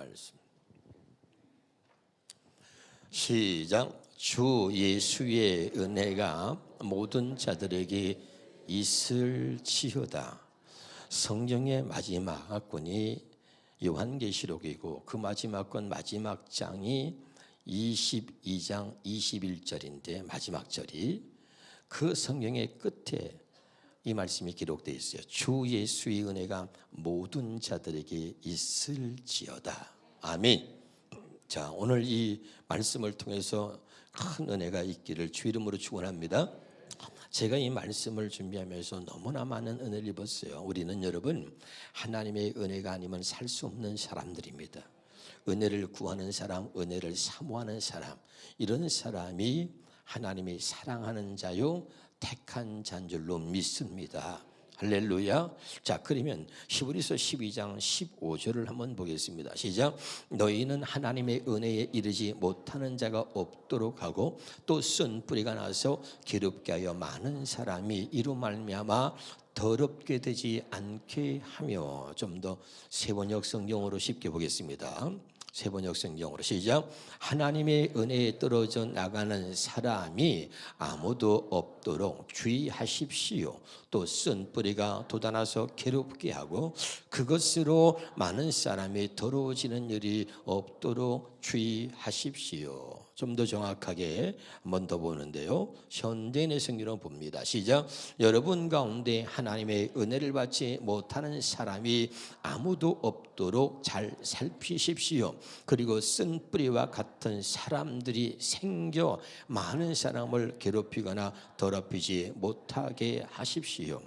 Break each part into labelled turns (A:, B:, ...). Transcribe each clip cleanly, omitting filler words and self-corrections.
A: 말씀. 시작. 주 예수의 은혜가 모든 자들에게 있을지어다. 성경의 마지막 권이 요한계시록이고 그 마지막 권 마지막 장이 22장 21절인데 마지막 절이 그 성경의 끝에 이 말씀이 기록되어 있어요. 주 예수의 은혜가 모든 자들에게 있을지어다. 아멘. 자, 오늘 이 말씀을 통해서 큰 은혜가 있기를 주 이름으로 축원합니다. 제가 이 말씀을 준비하면서 너무나 많은 은혜를 입었어요. 우리는 여러분 하나님의 은혜가 아니면 살 수 없는 사람들입니다. 은혜를 구하는 사람, 은혜를 사모하는 사람, 이런 사람이 하나님이 사랑하는 자요 택한 자인 줄로 믿습니다. 할렐루야. 자, 그러면 히브리서 12장 15절을 한번 보겠습니다. 시작. 너희는 하나님의 은혜에 이르지 못하는 자가 없도록 하고 또 쓴 뿌리가 나서 기롭게 하여 많은 사람이 이로 말미암아 더럽게 되지 않게 하며. 좀 더 세번역 성경으로 쉽게 보겠습니다. 세번역 성경으로 시작. 하나님의 은혜에 떨어져 나가는 사람이 아무도 없도록 주의하십시오. 또 쓴 뿌리가 돋아나서 괴롭게 하고 그것으로 많은 사람이 더러워지는 일이 없도록 주의하십시오. 좀 더 정확하게 한 번 더 보는데요. 현대인의 성경으로 봅니다. 시작. 여러분 가운데 하나님의 은혜를 받지 못하는 사람이 아무도 없도록 잘 살피십시오. 그리고 쓴 뿌리와 같은 사람들이 생겨 많은 사람을 괴롭히거나 더럽히지 못하게 하십시오.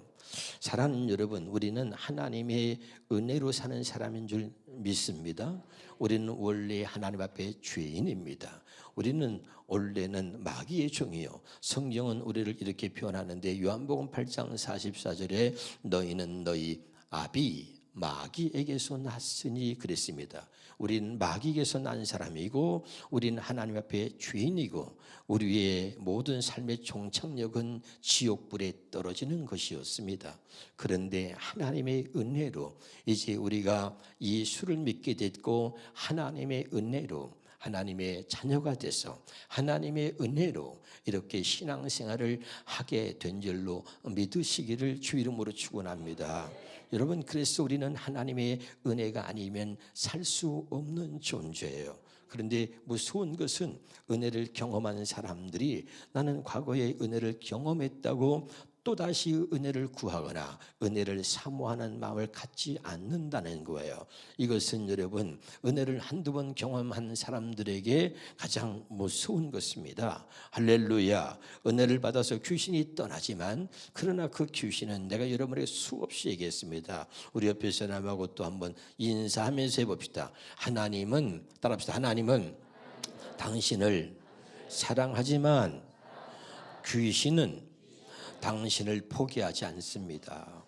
A: 사랑하는 여러분, 우리는 하나님의 은혜로 사는 사람인 줄 믿습니다. 우리는 원래 하나님 앞에 죄인입니다. 우리는 원래는 마귀의 종이요. 성경은 우리를 이렇게 표현하는데 요한복음 8장 44절에 너희는 너희 아비 마귀에게서 났으니 그랬습니다. 우리는 마귀에게서 난 사람이고 우리는 하나님 앞에 죄인이고 우리의 모든 삶의 종착역은 지옥불에 떨어지는 것이었습니다. 그런데 하나님의 은혜로 이제 우리가 예수를 믿게 됐고 하나님의 은혜로 하나님의 자녀가 돼서 하나님의 은혜로 이렇게 신앙생활을 하게 된 줄로 믿으시기를 주 이름으로 축원합니다. 여러분, 그래서 우리는 하나님의 은혜가 아니면 살 수 없는 존재예요. 그런데 무서운 것은 은혜를 경험하는 사람들이 나는 과거에 은혜를 경험했다고 또다시 은혜를 구하거나 은혜를 사모하는 마음을 갖지 않는다는 거예요. 이것은 여러분 은혜를 한두 번 경험한 사람들에게 가장 무서운 것입니다. 할렐루야. 은혜를 받아서 귀신이 떠나지만 그러나 그 귀신은 내가 여러분에게 수없이 얘기했습니다. 우리 옆에 사람하고 또 한번 인사하면서 해봅시다. 하나님은 따라합시다. 하나님은 당신을 사랑하지만 귀신은 당신을 포기하지 않습니다.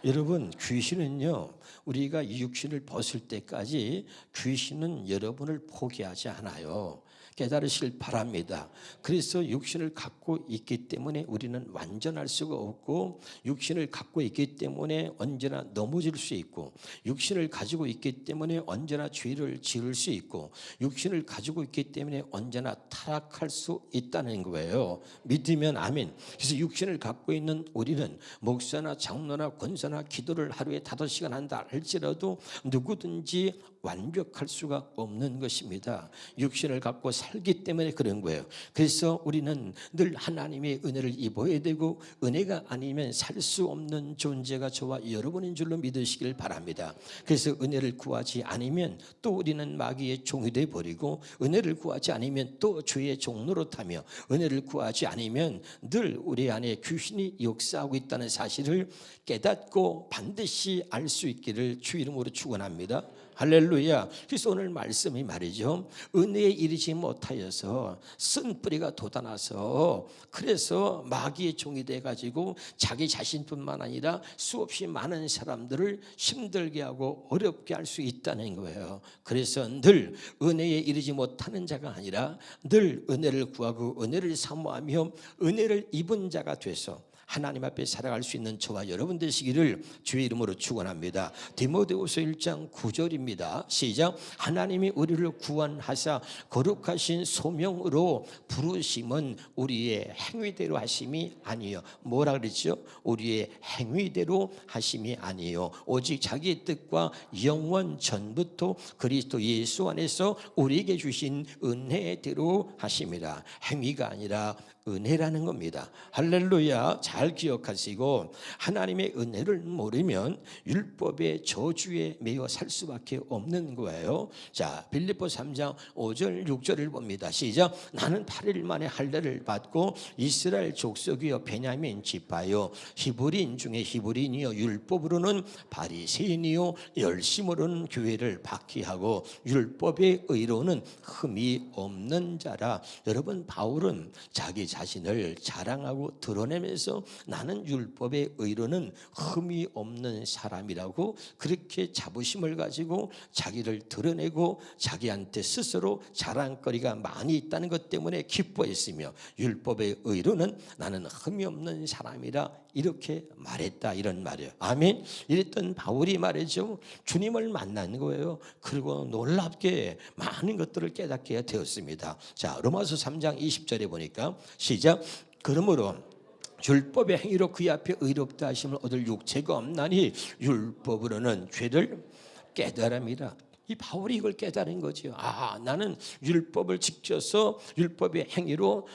A: 여러분, 귀신은요, 우리가 이 육신을 벗을 때까지 귀신은 여러분을 포기하지 않아요. 깨달으시길 바랍니다. 그래서 육신을 갖고 있기 때문에 우리는 완전할 수가 없고 육신을 갖고 있기 때문에 언제나 넘어질 수 있고 육신을 가지고 있기 때문에 언제나 죄를 지을 수 있고 육신을 가지고 있기 때문에 언제나 타락할 수 있다는 거예요. 믿으면 아멘. 그래서 육신을 갖고 있는 우리는 목사나 장로나 권사나 기도를 하루에 5시간 한다 할지라도 누구든지 완벽할 수가 없는 것입니다. 육신을 갖고 살기 때문에 그런 거예요. 그래서 우리는 늘 하나님의 은혜를 입어야 되고 은혜가 아니면 살 수 없는 존재가 저와 여러분인 줄로 믿으시길 바랍니다. 그래서 은혜를 구하지 않으면 또 우리는 마귀의 종이 되어버리고 은혜를 구하지 않으면 또 죄의 종로로 타며 은혜를 구하지 않으면 늘 우리 안에 귀신이 역사하고 있다는 사실을 깨닫고 반드시 알 수 있기를 주 이름으로 축원합니다. 할렐루야. 그래서 오늘 말씀이 말이죠, 은혜에 이르지 못하여서 쓴 뿌리가 돋아나서 그래서 마귀의 종이 돼가지고 자기 자신뿐만 아니라 수없이 많은 사람들을 힘들게 하고 어렵게 할 수 있다는 거예요. 그래서 늘 은혜에 이르지 못하는 자가 아니라 늘 은혜를 구하고 은혜를 사모하며 은혜를 입은 자가 돼서 하나님 앞에 살아갈 수 있는 저와 여러분 되시기를 주의 이름으로 축원합니다. 디모데후서 1장 9절입니다. 시작. 하나님이 우리를 구원하사 거룩하신 소명으로 부르심은 우리의 행위대로 하심이 아니요. 뭐라 그랬죠? 우리의 행위대로 하심이 아니요. 오직 자기의 뜻과 영원 전부터 그리스도 예수 안에서 우리에게 주신 은혜대로 하심이라. 행위가 아니라 은혜라는 겁니다. 할렐루야. 잘 기억하시고 하나님의 은혜를 모르면 율법의 저주에 매여 살 수밖에 없는 거예요. 자, 빌립보 3장 5절 6절을 봅니다. 시작. 나는 8일 만에 할례를 받고 이스라엘 족속이여 베냐민 지파요 히브리인 중에 히브리인이요 율법으로는 바리새인이요 열심으로는 교회를 박해하고 율법의 의로는 흠이 없는 자라. 여러분, 바울은 자기 자신을 자랑하고 드러내면서 나는 율법의 의로는 흠이 없는 사람이라고 그렇게 자부심을 가지고 자기를 드러내고 자기한테 스스로 자랑거리가 많이 있다는 것 때문에 기뻐했으며 율법의 의로는 나는 흠이 없는 사람이라 이렇게 말했다, 이런 말이에요. 아멘. 이랬던 바울이 말이죠, 주님을 만난 거예요. 그리고 놀랍게 많은 것들을 깨닫게 되었습니다. 자, 로마서 3장 20절에 보니까 시작. 그러므로 율법의 행위로 그의 앞에 의롭다 하심을 얻을 육체가 없나니 율법으로는 죄를 깨달음이라. 이 바울이 이걸 깨달은 거죠. 아, 나는 율법을 지켜서 율법의 행위로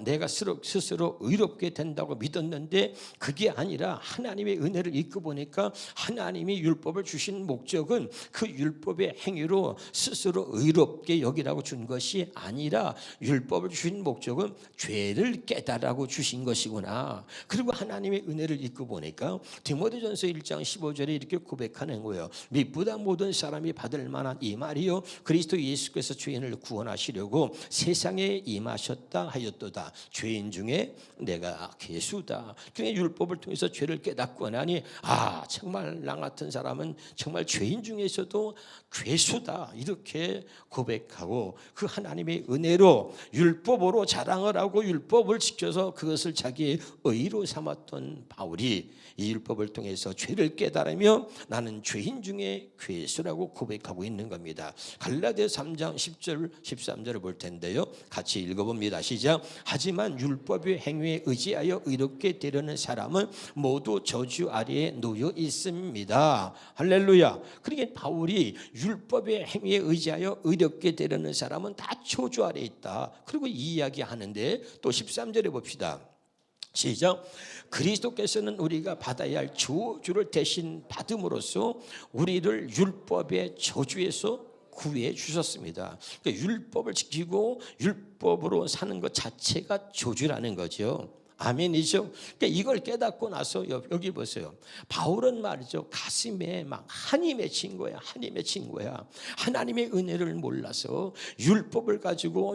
A: 내가 스스로 의롭게 된다고 믿었는데 그게 아니라 하나님의 은혜를 잊고 보니까 하나님이 율법을 주신 목적은 그 율법의 행위로 스스로 의롭게 여기라고 준 것이 아니라 율법을 주신 목적은 죄를 깨달으라고 주신 것이구나. 그리고 하나님의 은혜를 잊고 보니까 디모데전서 1장 15절에 이렇게 고백하는 거예요. 미보다 모든 사람이 받을 만한 이 말이요 그리스도 예수께서 죄인을 구원하시려고 세상에 임하셨다 하였도다. 죄인 중에 내가 괴수다. 그러니까 율법을 통해서 죄를 깨닫고 나니 아, 정말 나 같은 사람은 정말 죄인 중에서도 괴수다, 이렇게 고백하고 그 하나님의 은혜로 율법으로 자랑을 하고 율법을 지켜서 그것을 자기의 의로 삼았던 바울이 이 율법을 통해서 죄를 깨달으며 나는 죄인 중에 괴수라고 고백하고 있는 겁니다. 갈라디아서 3장 10절 13절을 볼 텐데요, 같이 읽어봅니다. 시작. 하지만 율법의 행위에 의지하여 의롭게 되려는 사람은 모두 저주 아래에 놓여 있습니다. 할렐루야. 그러니까 바울이 율법의 행위에 의지하여 의롭게 되려는 사람은 다 저주 아래에 있다. 그리고 이 이야기 하는데 또 13절에 봅시다. 시작. 그리스도께서는 우리가 받아야 할 저주를 대신 받음으로써 우리를 율법의 저주에서 구해 주셨습니다. 그러니까 율법을 지키고 율법으로 사는 것 자체가 저주라는 거죠. 아멘이죠. 그러니까 이걸 깨닫고 나서 여기 보세요. 바울은 말이죠, 가슴에 막 한이 맺힌 거야. 한이 맺힌 거야. 하나님의 은혜를 몰라서 율법을 가지고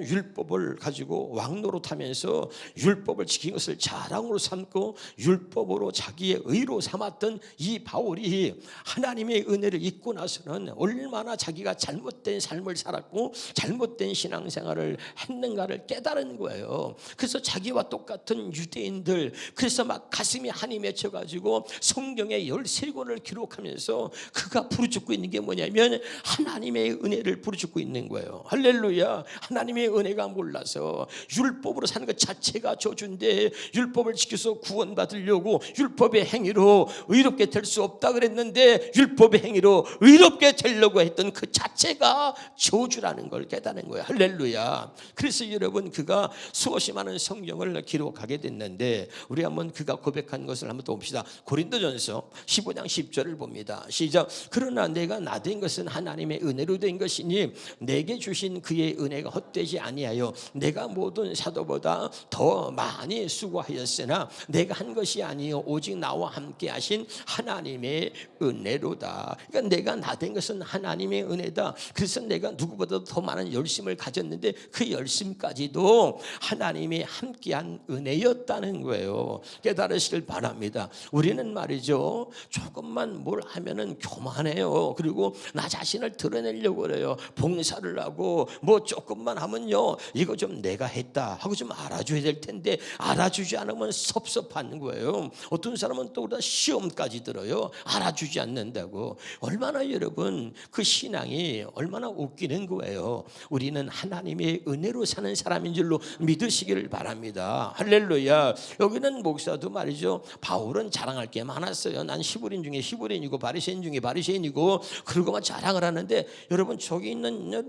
A: 왕노릇하면서 율법을 지킨 것을 자랑으로 삼고 율법으로 자기의 의로 삼았던 이 바울이 하나님의 은혜를 잊고 나서는 얼마나 자기가 잘못된 삶을 살았고 잘못된 신앙생활을 했는가를 깨달은 거예요. 그래서 자기와 똑같은 유대인들, 그래서 막 가슴이 한이 맺혀가지고 성경에 13권을 기록하면서 그가 부르짖고 있는 게 뭐냐면 하나님의 은혜를 부르짖고 있는 거예요. 할렐루야. 하나님의 은혜가 몰라서 율법으로 사는 것 자체가 저주인데 율법을 지켜서 구원받으려고 율법의 행위로 의롭게 될 수 없다 그랬는데 율법의 행위로 의롭게 되려고 했던 그 자체가 저주라는 걸 깨닫는 거예요. 할렐루야. 그래서 여러분, 그가 수없이 많은 성경을 기록하게 됐는데 우리 한번 그가 고백한 것을 한번 또 봅시다. 고린도전서 15장 10절을 봅니다. 시작. 그러나 내가 나된 것은 하나님의 은혜로 된 것이니 내게 주신 그의 은혜가 헛되지 아니하여 내가 모든 사도보다 더 많이 수고하였으나 내가 한 것이 아니요 오직 나와 함께 하신 하나님의 은혜로다. 그러니까 내가 나된 것은 하나님의 은혜다. 그래서 내가 누구보다 더 많은 열심을 가졌는데 그 열심까지도 하나님의 함께한 은혜였다. 깨닫다는 거예요. 깨달으시길 바랍니다. 우리는 말이죠, 조금만 뭘 하면은 교만해요. 그리고 나 자신을 드러내려고 그래요. 봉사를 하고 뭐 조금만 하면요, 이거 좀 내가 했다 하고 좀 알아줘야 될 텐데 알아주지 않으면 섭섭한 거예요. 어떤 사람은 또 그러다 시험까지 들어요. 알아주지 않는다고. 얼마나 여러분 그 신앙이 얼마나 웃기는 거예요. 우리는 하나님의 은혜로 사는 사람인 줄로 믿으시기를 바랍니다. 할렐루야. 여기는 목사도 말이죠, 바울은 자랑할 게 많았어요. 난 히브리인 중에 히브리인이고 바리새인 중에 바리새인이고 그러고만 자랑을 하는데, 여러분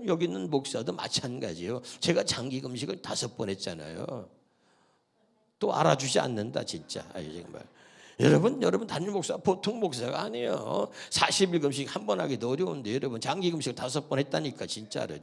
A: 여기 있는 목사도 마찬가지예요. 제가 장기 금식을 5번 했잖아요. 또 알아주지 않는다 진짜. 정말. 여러분 담임 목사 보통 목사가 아니에요. 40일 금식 한 번 하기도 어려운데 여러분 장기 금식을 5번 했다니까 진짜로.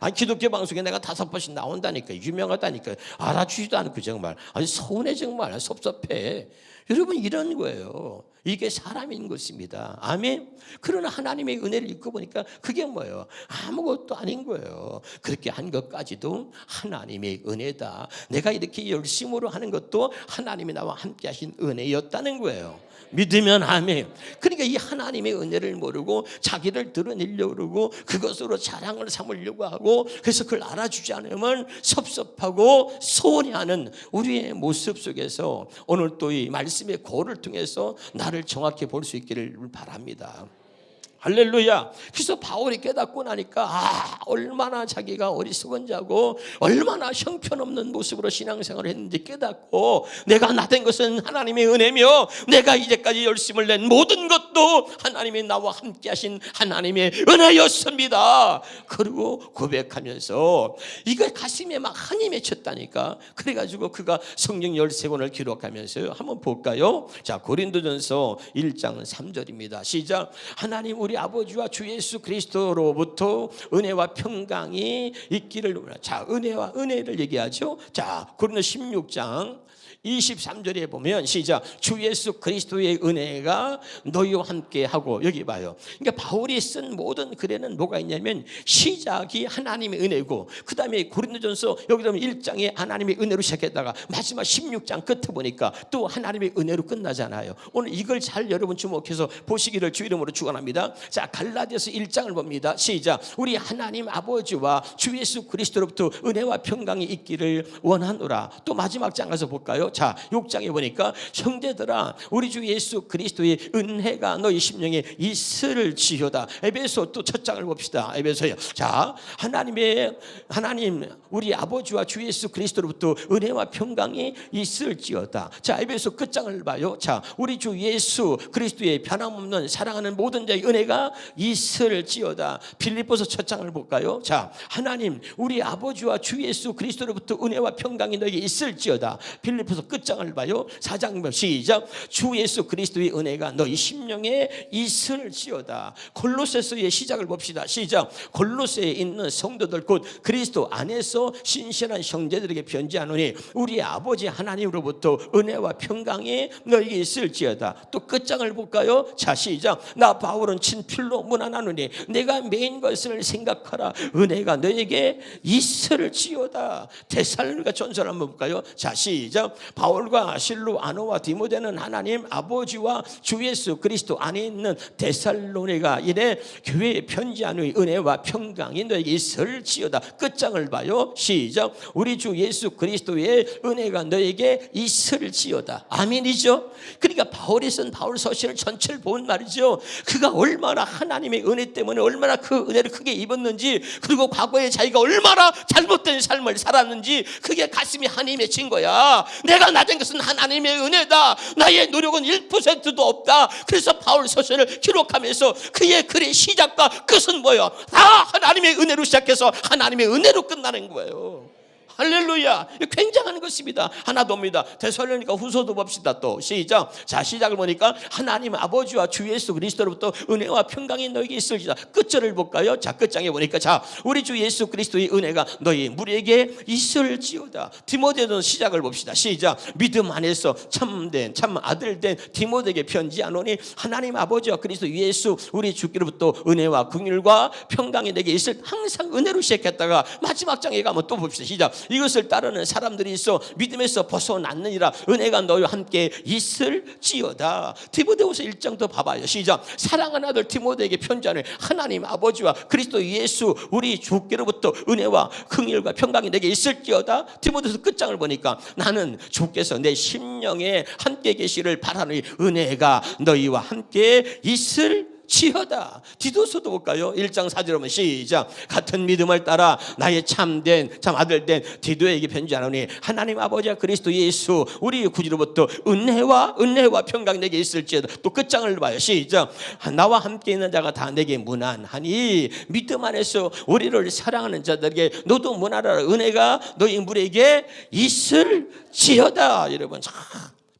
A: 아니 기독교 방송에 내가 5번씩 나온다니까, 유명하다니까. 알아주지도 않고 정말 아주 서운해, 정말 섭섭해. 여러분 이런 거예요. 이게 사람인 것입니다. 아멘. 그러나 하나님의 은혜를 입고 보니까 그게 뭐예요? 아무것도 아닌 거예요. 그렇게 한 것까지도 하나님의 은혜다. 내가 이렇게 열심으로 하는 것도 하나님이 나와 함께 하신 은혜였다는 거예요. 믿으면 아멘. 그러니까 이 하나님의 은혜를 모르고 자기를 드러내려고 그러고 그것으로 자랑을 삼으려고 하고, 그래서 그걸 알아주지 않으면 섭섭하고 소원해하는 우리의 모습 속에서 오늘 또 이 말씀의 고를 통해서 나를 정확히 볼 수 있기를 바랍니다. 할렐루야. 그래서 바울이 깨닫고 나니까 얼마나 자기가 어리석은 자고 얼마나 형편없는 모습으로 신앙생활을 했는지 깨닫고, 내가 나된 것은 하나님의 은혜며 내가 이제까지 열심을 낸 모든 것도 하나님이 나와 함께 하신 하나님의 은혜였습니다. 그리고 고백하면서 이거 가슴에 막 한이 맺혔다니까. 그래가지고 그가 성경 13권을 기록하면서요, 한번 볼까요? 자, 고린도전서 1장 3절입니다. 시작. 하나님 우리 아버지와 주 예수 그리스도로부터 은혜와 평강이 있기를. 자, 은혜와 은혜를 얘기하죠. 자, 고린도 16장 23절에 보면 시작. 주 예수 그리스도의 은혜가 너희와 함께 하고. 여기 봐요. 그러니까 바울이 쓴 모든 글에는 뭐가 있냐면 시작이 하나님의 은혜고, 그 다음에 고린도전서 여기 보면 1장에 하나님의 은혜로 시작했다가 마지막 16장 끝에 보니까 또 하나님의 은혜로 끝나잖아요. 오늘 이걸 잘 여러분 주목해서 보시기를 주 이름으로 축원합니다. 자, 갈라디아서 1장을 봅니다. 시작. 우리 하나님 아버지와 주 예수 그리스도로부터 은혜와 평강이 있기를 원하노라. 또 마지막 장 가서 볼까요? 자, 6장에 보니까 형제들아 우리 주 예수 그리스도의 은혜가 너희 심령에 있을지어다. 에베소 또 첫 장을 봅시다. 에베소요. 자, 하나님 우리 아버지와 주 예수 그리스도로부터 은혜와 평강이 있을지어다. 자, 에베소 끝장을 봐요. 자, 우리 주 예수 그리스도의 변함없는 사랑하는 모든 자의 은혜가 있을지어다. 빌립보서 첫 장을 볼까요? 자, 하나님 우리 아버지와 주 예수 그리스도로부터 은혜와 평강이 너에게 있을지어다. 빌립보서 끝장을 봐요. 4장 시작. 주 예수 그리스도의 은혜가 너희 심령에 있을지어다. 골로새서의 시작을 봅시다. 시작. 골로새에 있는 성도들 곧 그리스도 안에서 신실한 형제들에게 편지하노니 우리 아버지 하나님으로부터 은혜와 평강이 너에게 있을지어다. 또 끝장을 볼까요? 자, 시작. 나 바울은 친필로 문안하노니 내가 메인 것을 생각하라. 은혜가 너에게 있을지어다. 데살로니가 전서를 한번 볼까요? 자, 시작. 바울과 실로 아노와 디모데는 하나님 아버지와 주 예수 그리스도 안에 있는 데살로니가 이래 교회에 편지하는 은혜와 평강이 너에게 있을지어다. 끝장을 봐요. 시작. 우리 주 예수 그리스도의 은혜가 너에게 있을지어다. 아멘이죠. 그러니까 바울이 쓴 바울 서신을 전체를 본 말이죠. 그가 얼마나 하나님의 은혜 때문에 얼마나 그 은혜를 크게 입었는지, 그리고 과거에 자기가 얼마나 잘못된 삶을 살았는지 그게 가슴이 한이 맺힌 거야. 내가 나된 것은 하나님의 은혜다. 나의 노력은 1%도 없다. 그래서 바울 서신을 기록하면서 그의 글의 시작과 끝은 뭐예요? 다 하나님의 은혜로 시작해서 하나님의 은혜로 끝나는 거예요. 할렐루야. 굉장한 것입니다. 하나 봅니다. 데살로니가 후서도 봅시다. 또 시작. 자, 시작을 보니까 하나님 아버지와 주 예수 그리스도로부터 은혜와 평강이 너에게 있을지다. 끝절을 볼까요? 자, 끝장에 보니까 자, 우리 주 예수 그리스도의 은혜가 너희 무리에게 있을지어다. 디모데도 시작을 봅시다. 시작. 믿음 안에서 참된 참 아들 된 디모데에게 편지하노니 하나님 아버지와 그리스도 예수 우리 주께로부터 은혜와 긍휼과 평강이 내게 있을. 항상 은혜로 시작했다가 마지막 장에 가면 또 봅시다. 시작. 이것을 따르는 사람들이 있어 믿음에서 벗어났느니라. 은혜가 너희와 함께 있을지어다. 디모데후서 1장도 봐봐요. 시작. 사랑하는 아들 디모데에게 편지하는 하나님 아버지와 그리스도 예수 우리 주께로부터 은혜와 긍휼과 평강이 내게 있을지어다. 디모데후서 끝장을 보니까 나는 주께서 내 심령에 함께 계시를 바라니 은혜가 너희와 함께 있을지어다. 디도서도 볼까요? 1장 4절 보면 시작. 같은 믿음을 따라 나의 참 아들된 디도에게 편지하노니 하나님 아버지와 그리스도 예수 우리 구주로부터 은혜와 평강이 내게 있을지어다. 또 끝장을 봐요. 시작. 나와 함께 있는 자가 다 내게 무난하니 믿음 안에서 우리를 사랑하는 자들에게 너도 무난하라. 은혜가 너희 물에게 있을지어다. 여러분,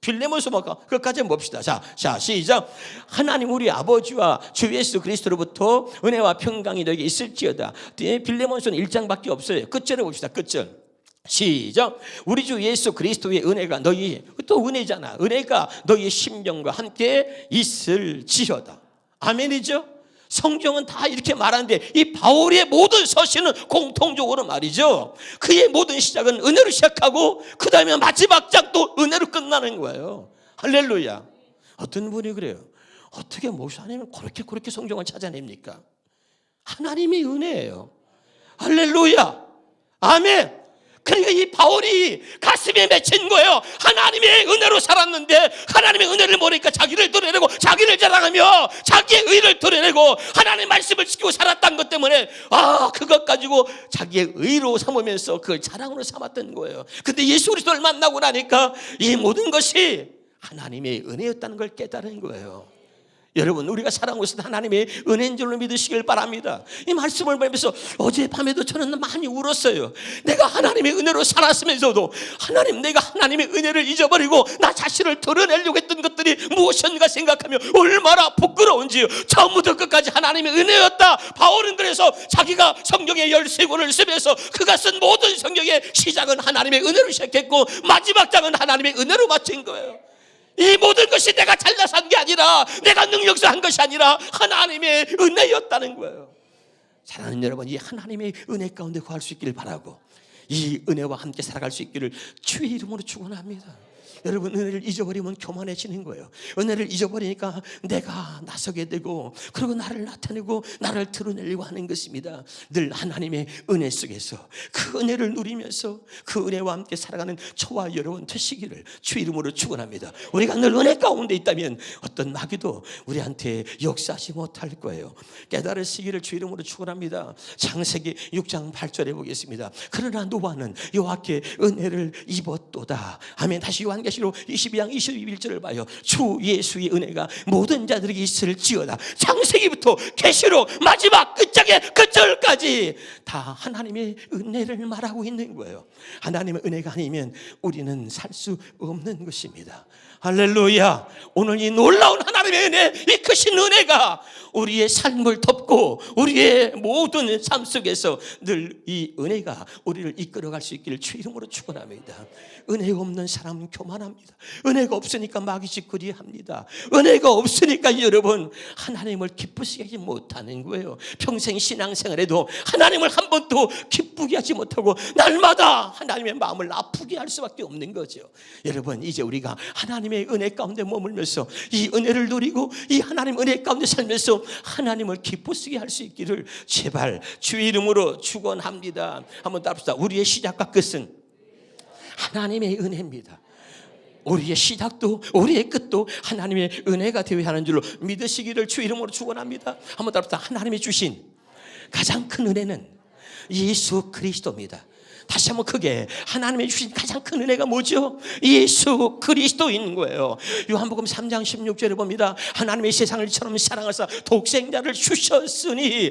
A: 빌레몬서 그것까지 봅시다. 자, 시작. 하나님 우리 아버지와 주 예수 그리스도로부터 은혜와 평강이 너에게 있을지어다. 빌레몬서는 1장밖에 없어요. 끝절을 봅시다. 끝절. 시작. 우리 주 예수 그리스도의 은혜가 너희, 또 은혜잖아. 은혜가 너희의 심령과 함께 있을지어다. 아멘이죠? 성경은 다 이렇게 말하는데 이 바울의 모든 서신은 공통적으로 말이죠. 그의 모든 시작은 은혜로 시작하고 그 다음에 마지막 장도 은혜로 끝나는 거예요. 할렐루야. 어떤 분이 그래요. 어떻게 목사님은 그렇게 성경을 찾아냅니까? 하나님의 은혜예요. 할렐루야. 아멘. 그러니까 이 바울이 가슴에 맺힌 거예요. 하나님의 은혜로 살았는데 하나님의 은혜를 모르니까 자기를 드러내고 자기를 자랑하며 자기의 의를 드러내고 하나님의 말씀을 지키고 살았던 것 때문에 그것 가지고 자기의 의로 삼으면서 그걸 자랑으로 삼았던 거예요. 근데 예수 그리스도를 만나고 나니까 이 모든 것이 하나님의 은혜였다는 걸 깨달은 거예요. 여러분, 우리가 살아가고 있는 하나님의 은혜인 줄로 믿으시길 바랍니다. 이 말씀을 보면서 어젯밤에도 저는 많이 울었어요. 내가 하나님의 은혜로 살았으면서도 내가 하나님의 은혜를 잊어버리고 나 자신을 드러내려고 했던 것들이 무엇인가 생각하며 얼마나 부끄러운지요. 처음부터 끝까지 하나님의 은혜였다. 바울은 그래서 자기가 성경의 13권을 쓰면서 그가 쓴 모든 성경의 시작은 하나님의 은혜로 시작했고 마지막 장은 하나님의 은혜로 마친 거예요. 이 모든 것이 내가 잘나서 한 게 아니라 내가 능력서 한 것이 아니라 하나님의 은혜였다는 거예요. 사랑하는 여러분, 이 하나님의 은혜 가운데 구할 수 있기를 바라고 이 은혜와 함께 살아갈 수 있기를 주의 이름으로 축원합니다. 여러분, 은혜를 잊어버리면 교만해지는 거예요. 은혜를 잊어버리니까 내가 나서게 되고 그리고 나를 나타내고 나를 드러내려고 하는 것입니다. 늘 하나님의 은혜 속에서 그 은혜를 누리면서 그 은혜와 함께 살아가는 저와 여러분 되시기를 주 이름으로 축원합니다. 우리가 늘 은혜 가운데 있다면 어떤 마귀도 우리한테 역사하지 못할 거예요. 깨달으시기를 주 이름으로 축원합니다. 창세기 6장 8절에 보겠습니다. 그러나 노아는 여호와께 은혜를 입었도다. 아멘. 다시 요한계시록 22장 21절을 봐요. 주 예수의 은혜가 모든 자들에게 있을지어다. 창세기부터 계시록 마지막 끝장의 끝절까지 다 하나님의 은혜를 말하고 있는 거예요. 하나님의 은혜가 아니면 우리는 살 수 없는 것입니다. 할렐루야. 오늘 이 놀라운 하나님의 은혜, 이 크신 은혜가 우리의 삶을 덮고 우리의 모든 삶 속에서 늘 이 은혜가 우리를 이끌어갈 수 있기를 주 이름으로 축원합니다. 은혜가 없는 사람은 교만합니다. 은혜가 없으니까 마귀짓거리합니다. 은혜가 없으니까 여러분 하나님을 기쁘시게 하지 못하는 거예요. 평생 신앙생활에도 하나님을 한 번도 기쁘게 하지 못하고 날마다 하나님의 마음을 아프게 할 수밖에 없는 거죠. 여러분, 이제 우리가 하나님의 은혜 가운데 머물면서 이 은혜를 누리고 이 하나님 은혜 가운데 살면서 하나님을 기쁘시게 할 수 있기를 제발 주 이름으로 축원합니다. 한번 따라합시다. 우리의 시작과 끝은 하나님의 은혜입니다. 우리의 시작도 우리의 끝도 하나님의 은혜가 되어야 하는 줄로 믿으시기를 주 이름으로 축원합니다. 한번 따라합시다. 하나님이 주신 가장 큰 은혜는 예수 그리스도입니다. 다시 한번 크게, 하나님이 주신 가장 큰 은혜가 뭐죠? 예수 그리스도인 거예요. 요한복음 3장 16절에 봅니다. 하나님의 세상을 이처럼 사랑하사 독생자를 주셨으니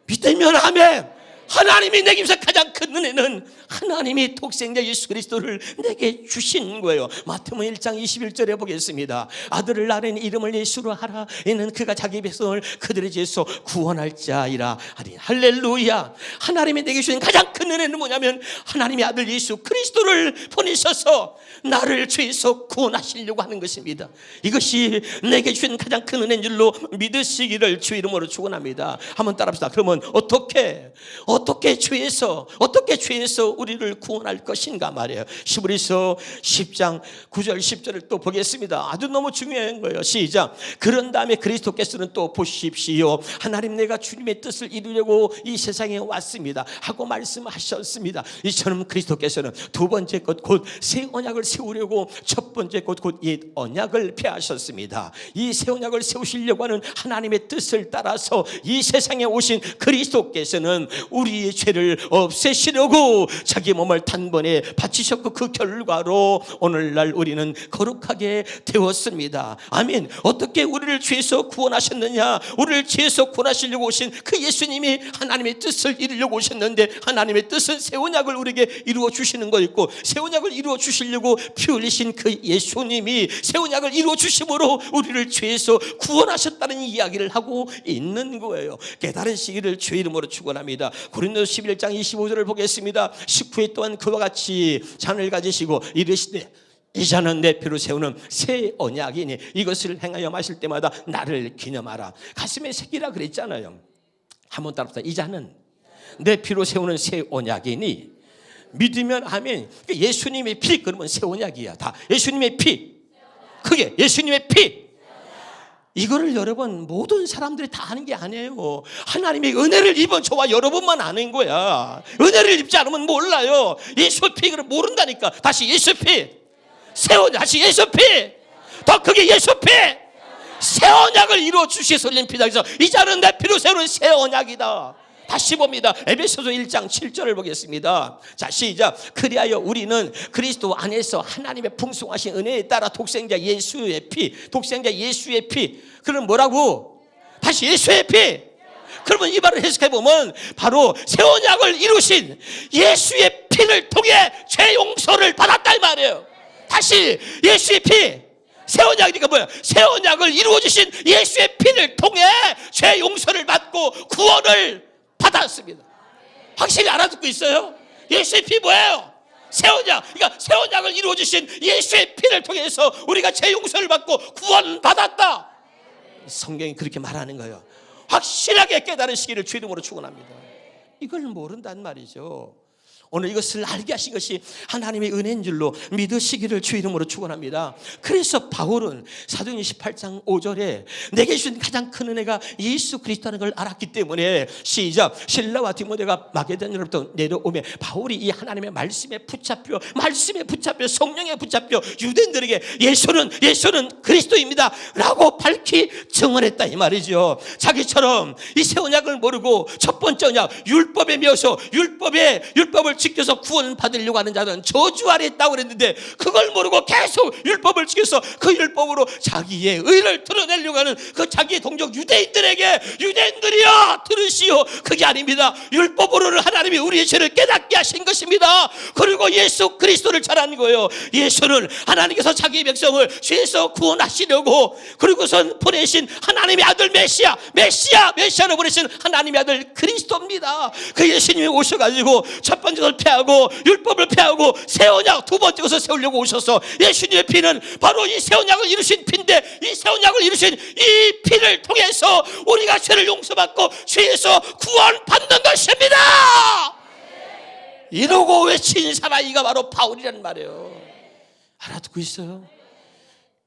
A: 믿으면 아멘. 하나님이 내게 주신 가장 큰 은혜는 하나님이 독생자 예수 그리스도를 내게 주신 거예요. 마태복음 1장 21절에 보겠습니다. 아들을 낳은 이름을 예수로 하라. 이는 그가 자기 백성을 그들의 죄에서 구원할 자이라 하리. 할렐루야. 하나님이 내게 주신 가장 큰 은혜는 뭐냐면 하나님의 아들 예수 그리스도를 보내셔서 나를 죄에서 구원하시려고 하는 것입니다. 이것이 내게 주신 가장 큰 은혜인 줄로 믿으시기를 주 이름으로 축원합니다. 한번 따라합시다. 그러면 어떻게 어떻게 죄에서 우리를 구원할 것인가 말이에요. 히브리서 10장 9절 10절을 또 보겠습니다. 아주 너무 중요한 거예요. 시작. 그런 다음에 그리스도께서는 또 보십시오, 하나님 내가 주님의 뜻을 이루려고 이 세상에 왔습니다 하고 말씀하셨습니다. 이처럼 그리스도께서는 두 번째 것 곧 새 언약을 세우려고 첫 번째 것 곧 옛 언약을 폐하셨습니다. 이 새 언약을 세우시려고 하는 하나님의 뜻을 따라서 이 세상에 오신 그리스도께서는 우리의 죄를 없애시려고 자기 몸을 단번에 바치셨고 그 결과로 오늘날 우리는 거룩하게 되었습니다. 아멘. 어떻게 우리를 죄에서 구원하셨느냐? 우리를 죄에서 구원하시려고 오신 그 예수님이 하나님의 뜻을 이루려고 오셨는데, 하나님의 뜻은 새 언약을 우리에게 이루어 주시는 거 있고, 새 언약을 이루어 주시려고 피 흘리신 그 예수님이 새 언약을 이루어 주심으로 우리를 죄에서 구원하셨다는 이야기를 하고 있는 거예요. 깨달으시기를 주의 이름으로 축원합니다. 고린도서 11장 25절을 보겠습니다. 식후에 또한 그와 같이 잔을 가지시고 이르시되 이 잔은 내 피로 세우는 새 언약이니 이것을 행하여 마실 때마다 나를 기념하라. 가슴에 새기라 그랬잖아요. 한번 따라합시다. 이 잔은 내 피로 세우는 새 언약이니, 믿으면 아멘. 예수님의 피, 그러면 새 언약이야. 다 예수님의 피, 그게 예수님의 피. 이거를 여러분 모든 사람들이 다 아는 게 아니에요. 하나님의 은혜를 입은 저와 여러분만 아는 거야. 은혜를 입지 않으면 몰라요. 예수 피, 그걸 모른다니까. 다시 예수 피, 새 언약, 다시 예수 피, 더 크게 예수 피, 새 언약을 이루어 주시서 흘린 피다. 그래서 이 잔은 내 피로 세우는 새 언약이다. 다시 봅니다. 에베소서 1장 7절을 보겠습니다. 자, 시작. 그리하여 우리는 그리스도 안에서 하나님의 풍성하신 은혜에 따라 독생자 예수의 피, 독생자 예수의 피. 그럼 뭐라고? 다시 예수의 피. 그러면 이 말을 해석해보면 바로 새 언약을 이루신 예수의 피를 통해 죄 용서를 받았다 이 말이에요. 다시 예수의 피, 새 언약이니까 뭐야? 새 언약을 이루어주신 예수의 피를 통해 죄 용서를 받고 구원을 받았습니다. 확실히 알아듣고 있어요? 예수의 피 뭐예요? 새 언약. 그러니까 새 언약을 이루어주신 예수의 피를 통해서 우리가 죄 용서를 받고 구원 받았다. 성경이 그렇게 말하는 거예요. 확실하게 깨달으시기를 주의 이름으로 축원합니다. 이걸 모른단 말이죠. 오늘 이것을 알게 하신 것이 하나님의 은혜인 줄로 믿으시기를 주의 이름으로 축원합니다. 그래서 바울은 사도행전 18장 5절에 내게 주신 가장 큰 은혜가 예수 그리스도라는 걸 알았기 때문에, 시작. 실라와 디모데가 마게도냐로부터 내려오며 바울이 이 하나님의 말씀에 붙잡혀 성령에 붙잡혀 유대인들에게 예수는 그리스도입니다 라고 밝히 증언했다 이 말이죠. 자기처럼 이 새 언약을 모르고 첫 번째 언약 율법에 매여서 율법을 지켜서 구원 받으려고 하는 자는 저주 아래 있다고 그랬는데, 그걸 모르고 계속 율법을 지켜서 그 율법으로 자기의 의를 드러내려고 하는 그 자기의 동족 유대인들이여 들으시오. 그게 아닙니다. 율법으로는 하나님이 우리의 죄를 깨닫게 하신 것입니다. 그리고 예수 그리스도를 전하는 거예요. 예수는 하나님께서 자기의 백성을 죄에서 구원하시려고 그리고선 보내신 하나님의 아들 메시아로 보내신 하나님의 아들 그리스도입니다. 그 예수님이 오셔가지고 첫 번째 패하고 율법을 패하고 새 언약 두 번째 것을 세우려고 오셔서, 예수님의 피는 바로 이 새 언약을 이루신 피인데, 이 새 언약을 이루신 이 피를 통해서 우리가 죄를 용서받고 죄에서 구원받는 것입니다. 이러고 외친 사나이가 바로 바울이라는 말이에요. 알아듣고 있어요?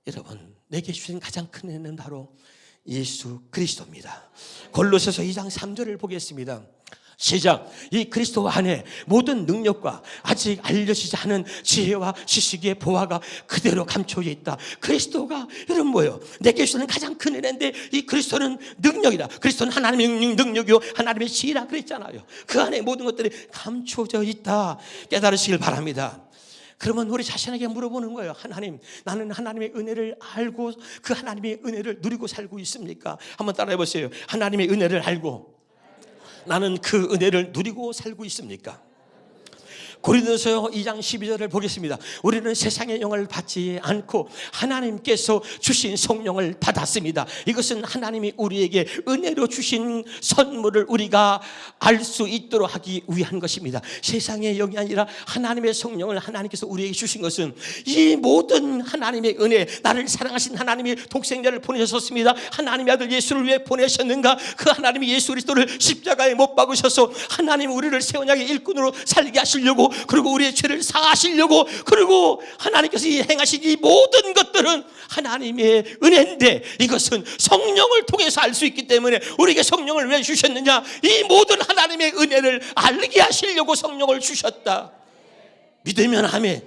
A: 여러분, 내게 주신 가장 큰 은혜는 바로 예수 그리스도입니다. 골로새서 2장 3절을 보겠습니다. 시작. 이 그리스도 안에 모든 능력과 아직 알려지지 않은 지혜와 지식의 보화가 그대로 감춰져 있다. 그리스도가 여러분 뭐예요? 내게 주시는 가장 큰 은혜인데, 이 그리스도는 능력이다. 그리스도는 하나님의 능력이요 하나님의 지혜라 그랬잖아요. 그 안에 모든 것들이 감춰져 있다. 깨달으시길 바랍니다. 그러면 우리 자신에게 물어보는 거예요. 하나님, 나는 하나님의 은혜를 알고 그 하나님의 은혜를 누리고 살고 있습니까? 한번 따라해 보세요. 하나님의 은혜를 알고 나는 그 은혜를 누리고 살고 있습니까? 고린도서 2장 12절을 보겠습니다. 우리는 세상의 영을 받지 않고 하나님께서 주신 성령을 받았습니다. 이것은 하나님이 우리에게 은혜로 주신 선물을 우리가 알 수 있도록 하기 위한 것입니다. 세상의 영이 아니라 하나님의 성령을 하나님께서 우리에게 주신 것은 이 모든 하나님의 은혜, 나를 사랑하신 하나님이 독생자를 보내셨습니다. 하나님의 아들 예수를 왜 보내셨는가? 그 하나님이 예수 그리스도를 십자가에 못 박으셔서 하나님 우리를 새 언약의 일꾼으로 살게 하시려고, 그리고 우리의 죄를 사하시려고, 그리고 하나님께서 행하신 이 모든 것들은 하나님의 은혜인데, 이것은 성령을 통해서 알 수 있기 때문에 우리에게 성령을 왜 주셨느냐? 이 모든 하나님의 은혜를 알게 하시려고 성령을 주셨다. 믿으면 아멘.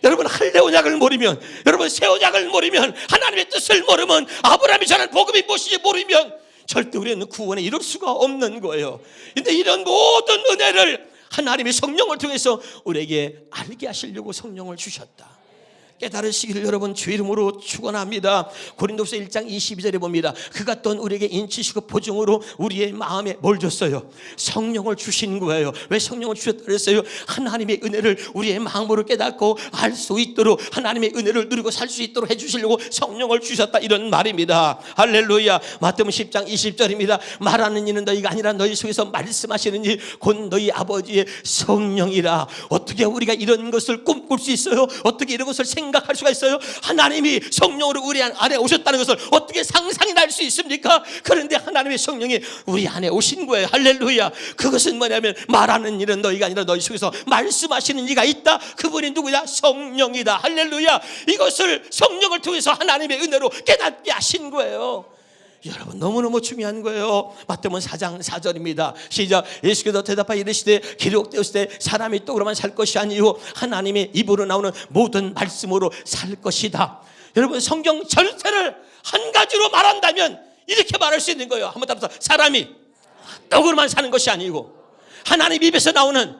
A: 여러분, 할례 언약을 모르면, 여러분 새 언약을 모르면, 하나님의 뜻을 모르면, 아브라함이 전한 복음이 무엇인지 모르면 절대 우리는 구원에 이룰 수가 없는 거예요. 그런데 이런 모든 은혜를 하나님의 성령을 통해서 우리에게 알게 하시려고 성령을 주셨다. 깨달으시기를 여러분 주의 이름으로 축원합니다. 고린도서 1장 22절에 봅니다. 그가 또 우리에게 인치시고 보증으로 우리의 마음에 뭘 줬어요? 성령을 주신 거예요. 왜 성령을 주셨다 그랬어요? 하나님의 은혜를 우리의 마음으로 깨닫고 알 수 있도록, 하나님의 은혜를 누리고 살 수 있도록 해주시려고 성령을 주셨다, 이런 말입니다. 할렐루야. 마태복음 10장 20절입니다. 말하는 이는 너희가 아니라 너희 속에서 말씀하시는 이 곧 너희 아버지의 성령이라. 어떻게 우리가 이런 것을 꿈꿀 수 있어요? 어떻게 이런 것을 생각할 수가 있어요? 하나님이 성령으로 우리 안에 오셨다는 것을 어떻게 상상이 날 수 있습니까? 그런데 하나님의 성령이 우리 안에 오신 거예요. 할렐루야. 그것은 뭐냐면 말하는 일은 너희가 아니라 너희 속에서 말씀하시는 이가 있다. 그분이 누구냐? 성령이다. 할렐루야. 이것을 성령을 통해서 하나님의 은혜로 깨닫게 하신 거예요. 여러분, 너무너무 중요한 거예요. 마태복음 4장 4절입니다. 시작. 예수께서 대답하여 이르시되 기록되었을 때 사람이 떡으로만 살 것이 아니요 하나님의 입으로 나오는 모든 말씀으로 살 것이다. 여러분, 성경 전체를 한 가지로 말한다면 이렇게 말할 수 있는 거예요. 한번 따라서, 사람이 떡으로만 사는 것이 아니고 하나님 입에서 나오는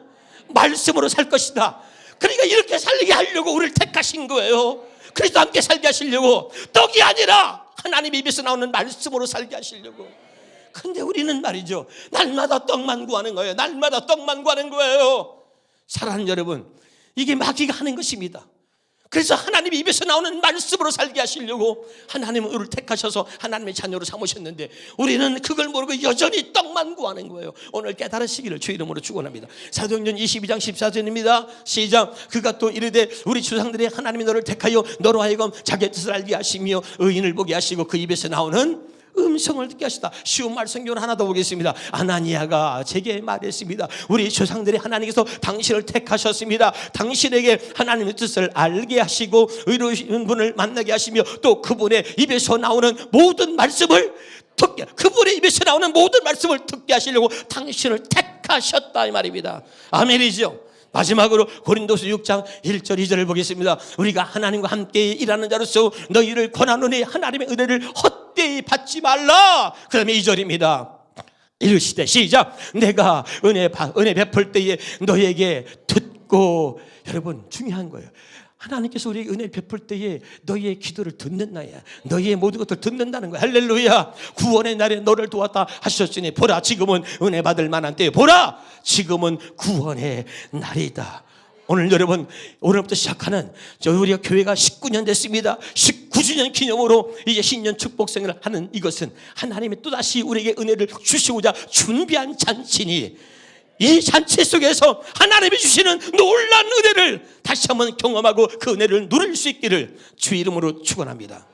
A: 말씀으로 살 것이다. 그러니까 이렇게 살게 하려고 우리를 택하신 거예요. 그리스도 함께 살게 하시려고. 떡이 아니라 하나님 입에서 나오는 말씀으로 살게 하시려고. 근데 우리는 말이죠, 날마다 떡만 구하는 거예요. 날마다 떡만 구하는 거예요. 사랑하는 여러분, 이게 마귀가 하는 것입니다. 그래서 하나님 입에서 나오는 말씀으로 살게 하시려고 하나님은 우리를 택하셔서 하나님의 자녀로 삼으셨는데, 우리는 그걸 모르고 여전히 떡만 구하는 거예요. 오늘 깨달으시기를 주 이름으로 축원합니다. 사도행전 22장 14절입니다. 시작. 그가 또 이르되 우리 조상들이 하나님이 너를 택하여 너로 하여금 자기의 뜻을 알게 하시며 의인을 보게 하시고 그 입에서 나오는 음성을 듣게 하시다. 쉬운 말씀을 하나 더 보겠습니다. 아나니아가 제게 말했습니다. 우리 조상들이 하나님께서 당신을 택하셨습니다. 당신에게 하나님의 뜻을 알게 하시고 의로우신 분을 만나게 하시며 또 그분의 입에서 나오는 모든 말씀을 듣게, 그분의 입에서 나오는 모든 말씀을 듣게 하시려고 당신을 택하셨다, 이 말입니다. 아멘이죠. 마지막으로 고린도서 6장 1절 2절을 보겠습니다. 우리가 하나님과 함께 일하는 자로서 너희를 권하노니 하나님의 은혜를 헛되이 받지 말라. 그 다음에 2절입니다. 이르시되, 시작. 내가 은혜 베풀 때에 너희에게 듣고. 여러분, 중요한 거예요. 하나님께서 우리에게 은혜를 베풀 때에 너희의 기도를 듣는다야. 너희의 모든 것을 듣는다는 거야. 할렐루야. 구원의 날에 너를 도왔다 하셨으니 보라, 지금은 은혜 받을 만한 때에 보라, 지금은 구원의 날이다. 오늘 여러분, 오늘부터 시작하는 우리가 교회가 19년 됐습니다. 19주년 기념으로 이제 신년 축복생을 하는 이것은 하나님이 또다시 우리에게 은혜를 주시고자 준비한 잔치니, 이 잔치 속에서 하나님이 주시는 놀라운 은혜를 다시 한번 경험하고 그 은혜를 누릴 수 있기를 주 이름으로 축원합니다.